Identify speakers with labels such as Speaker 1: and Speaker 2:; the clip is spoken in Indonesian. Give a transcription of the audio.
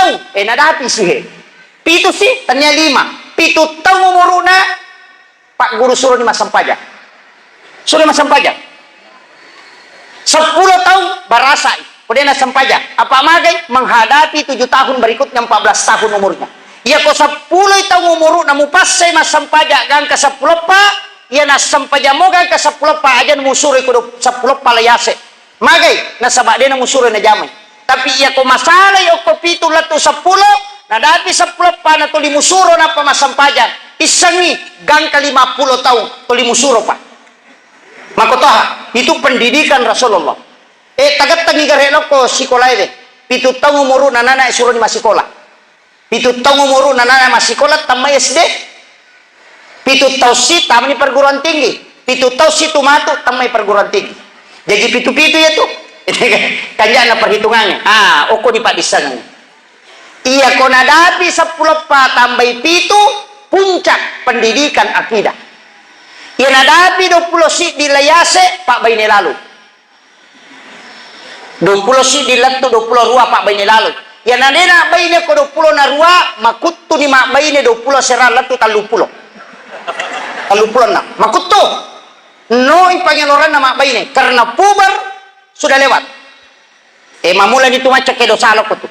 Speaker 1: tahu nadapi sih pitu sih tanya 5 pitu tahu umuruna Pak Guru suruh ni masam pajak suruh masam pajak 10 tahun barasa kemudian masam pajak apa magai menghadapi 7 tahun berikutnya 14 tahun umurnya ia ko 10 tahun umur namu pasai masam pajak gang ke 10 pak ia nasam pajak mo gang ke 10 pak aja musuri kudu 10 palayase magai nasabak dia musuri na jamai tapi ia ko masalah yo ko pitu latu 10 nadapi 10 pa na tuli musuro na pa masam pajak isangi gang ke 50 tahun tuli musuro pa makotoha itu pendidikan Rasulullah tagat tangi garelo ko sekolah ide pitu tahun umur nana suruh di masikola pitu tahun umur nana masikola tamai SD pitu tahun si tamai perguruan tinggi pitu tahun si tumatu tamai perguruan tinggi jadi pitu-pitu ya tuh kanjana perhitungannya oko di padisan iya ko nadapi 10 pa tambai pitu puncak pendidikan akidah ia nadapi 20 si dilayase pak baini lalu 20 si dilatu 20 rua pak baini lalu ya nadena baini ko 20 na rua makuttu ni mak baini 20 serah latu 30 na makuttu no ipanyaluran na mak baini karena puber sudah lewat mamula itu macam kedo salok itu